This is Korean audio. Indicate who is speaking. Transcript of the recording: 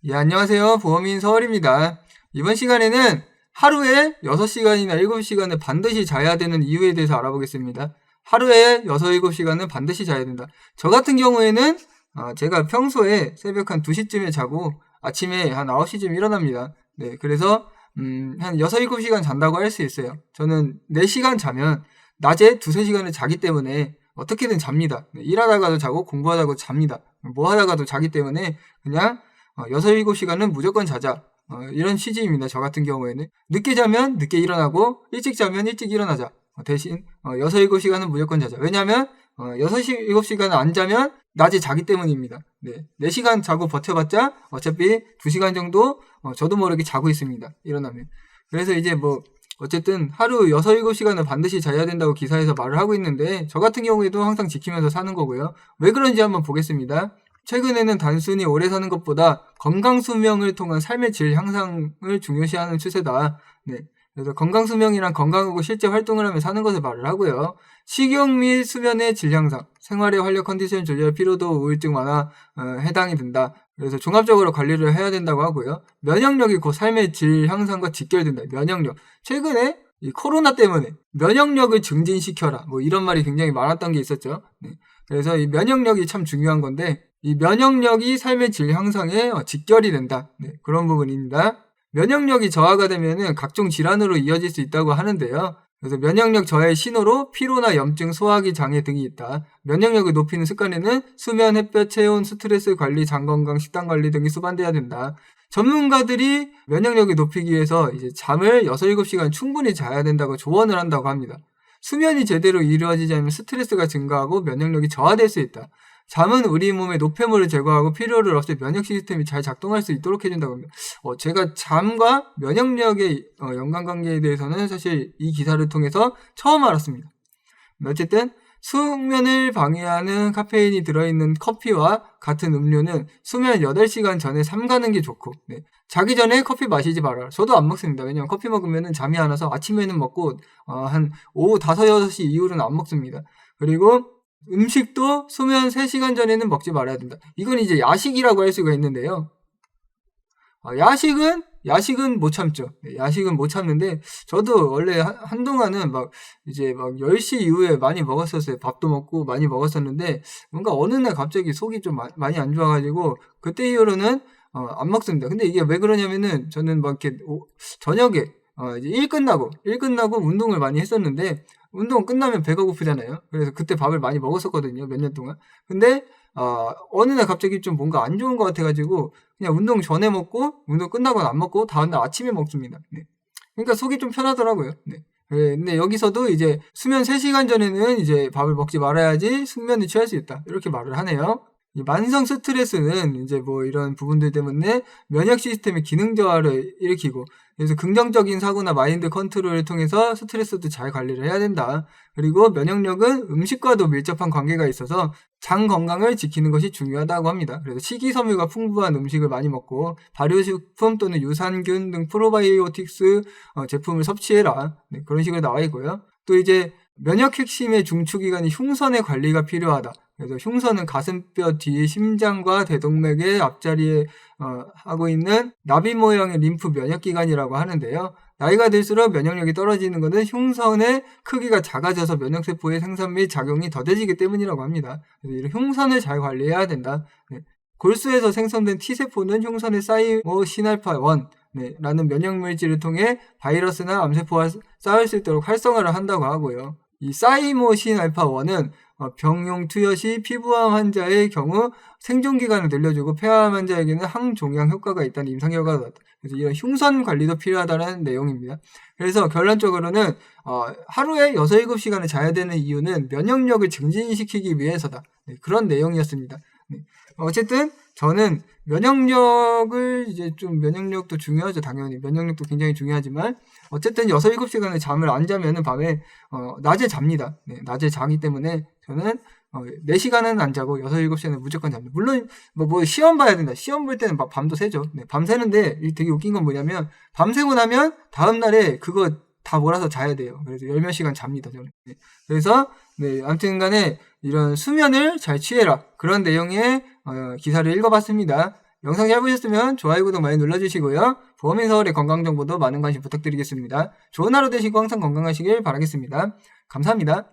Speaker 1: 예, 안녕하세요. 보험인 서울입니다. 이번 시간에는 하루에 6시간이나 7시간을 반드시 자야 되는 이유에 대해서 알아보겠습니다. 하루에 6, 7시간은 반드시 자야 된다. 저 같은 경우에는 제가 평소에 새벽 한 2시쯤에 자고 아침에 한 9시쯤 일어납니다. 네, 그래서 한 6, 7시간 잔다고 할 수 있어요. 저는 4시간 자면 낮에 2, 3시간을 자기 때문에 어떻게든 잡니다. 네, 일하다가도 자고 공부하다가도 잡니다. 뭐 하다가도 자기 때문에 그냥 6, 7시간은 무조건 자자. 이런 취지입니다. 저 같은 경우에는. 늦게 자면 늦게 일어나고, 일찍 자면 일찍 일어나자. 대신, 6, 7시간은 무조건 자자. 왜냐면, 6, 7시간 안 자면 낮에 자기 때문입니다. 네. 4시간 자고 버텨봤자 어차피 2시간 정도, 저도 모르게 자고 있습니다. 일어나면. 그래서 이제 어쨌든 하루 6, 7시간은 반드시 자야 된다고 기사에서 말을 하고 있는데, 저 같은 경우에도 항상 지키면서 사는 거고요. 왜 그런지 한번 보겠습니다. 최근에는 단순히 오래 사는 것보다 건강 수명을 통한 삶의 질 향상을 중요시하는 추세다. 네. 그래서 건강 수명이란 건강하고 실제 활동을 하며 사는 것을 말을 하고요. 식욕 및 수면의 질 향상, 생활의 활력 컨디션 조절, 피로도, 우울증 완화 해당이 된다. 그래서 종합적으로 관리를 해야 된다고 하고요. 면역력이 곧 삶의 질 향상과 직결된다. 면역력. 최근에 이 코로나 때문에 면역력을 증진시켜라. 이런 말이 굉장히 많았던 게 있었죠. 네. 그래서 이 면역력이 참 중요한 건데 이 면역력이 삶의 질 향상에 직결이 된다. 네, 그런 부분입니다. 면역력이 저하가 되면은 각종 질환으로 이어질 수 있다고 하는데요. 그래서 면역력 저하의 신호로 피로나 염증, 소화기 장애 등이 있다. 면역력을 높이는 습관에는 수면, 햇볕, 체온, 스트레스 관리, 장 건강, 식단 관리 등이 수반돼야 된다. 전문가들이 면역력을 높이기 위해서 이제 잠을 6, 7시간 충분히 자야 된다고 조언을 한다고 합니다. 수면이 제대로 이루어지지 않으면 스트레스가 증가하고 면역력이 저하될 수 있다. 잠은 우리 몸의 노폐물을 제거하고 필요를 없애 면역 시스템이 잘 작동할 수 있도록 해준다고 합니다. 제가 잠과 면역력의 연관관계에 대해서는 사실 이 기사를 통해서 처음 알았습니다. 어쨌든 수면을 방해하는 카페인이 들어있는 커피와 같은 음료는 수면 8시간 전에 삼가는 게 좋고, 네. 자기 전에 커피 마시지 말아라. 저도 안 먹습니다. 왜냐면 커피 먹으면 잠이 안 와서 아침에는 먹고 한 오후 5, 6시 이후로는 안 먹습니다. 그리고 음식도 수면 3시간 전에는 먹지 말아야 된다. 이건 이제 야식이라고 할 수가 있는데요. 야식은 못 참죠. 야식은 못 참는데, 저도 원래 한동안은 이제 10시 이후에 많이 먹었었어요. 밥도 먹고 많이 먹었었는데, 뭔가 어느 날 갑자기 속이 좀 많이 안 좋아가지고, 그때 이후로는, 안 먹습니다. 근데 이게 왜 그러냐면은, 저는 이렇게, 저녁에, 이제 일 끝나고 운동을 많이 했었는데, 운동 끝나면 배가 고프잖아요. 그래서 그때 밥을 많이 먹었었거든요. 몇 년 동안. 근데, 어느 날 갑자기 좀 뭔가 안 좋은 것 같아가지고, 그냥 운동 전에 먹고, 운동 끝나고는 안 먹고, 다음날 아침에 먹습니다. 네. 그러니까 속이 좀 편하더라고요. 네. 네, 근데 여기서도 이제 수면 3시간 전에는 이제 밥을 먹지 말아야지 숙면을 취할 수 있다. 이렇게 말을 하네요. 이 만성 스트레스는 이제 이런 부분들 때문에 면역 시스템의 기능 저하를 일으키고, 그래서 긍정적인 사고나 마인드 컨트롤을 통해서 스트레스도 잘 관리를 해야 된다. 그리고 면역력은 음식과도 밀접한 관계가 있어서 장 건강을 지키는 것이 중요하다고 합니다. 그래서 식이섬유가 풍부한 음식을 많이 먹고 발효식품 또는 유산균 등 프로바이오틱스 제품을 섭취해라. 네, 그런 식으로 나와 있고요. 또 이제 면역 핵심의 중추기관이 흉선의 관리가 필요하다. 그래서 흉선은 가슴뼈 뒤 심장과 대동맥의 앞자리에 하고 있는 나비 모양의 림프 면역기관이라고 하는데요. 나이가 들수록 면역력이 떨어지는 것은 흉선의 크기가 작아져서 면역세포의 생산 및 작용이 더뎌지기 때문이라고 합니다. 그래서 이런 흉선을 잘 관리해야 된다. 네. 골수에서 생성된 T세포는 흉선에 쌓이고 신알파1 라는 면역물질을 통해 바이러스나 암세포와 싸울 수 있도록 활성화를 한다고 하고요. 이 사이모신 알파1은 병용 투여 시 피부암 환자의 경우 생존기간을 늘려주고 폐암 환자에게는 항종양 효과가 있다는 임상 결과가 나왔다. 그래서 이런 흉선 관리도 필요하다는 내용입니다. 그래서 결론적으로는 하루에 6, 7시간을 자야 되는 이유는 면역력을 증진시키기 위해서다. 네, 그런 내용이었습니다. 네. 어쨌든 저는 면역력을 면역력도 중요하죠. 당연히 면역력도 굉장히 중요하지만 어쨌든 6, 7시간을 잠을 안 자면은 밤에 낮에 잡니다. 네, 낮에 자기 때문에 저는 4시간은 안 자고 6, 7시간은 무조건 잡니다. 물론 시험 봐야 된다. 시험 볼 때는 밤도 새죠. 네, 밤 새는데 되게 웃긴 건 뭐냐면 밤새고 나면 다음 날에 그거 다 몰아서 자야 돼요. 그래서 10몇 시간 잡니다. 저는. 네, 그래서 아무튼 간에 이런 수면을 잘 취해라. 그런 내용의 기사를 읽어봤습니다. 영상 잘 보셨으면 좋아요, 구독 많이 눌러주시고요. 보험인 서울의 건강정보도 많은 관심 부탁드리겠습니다. 좋은 하루 되시고 항상 건강하시길 바라겠습니다. 감사합니다.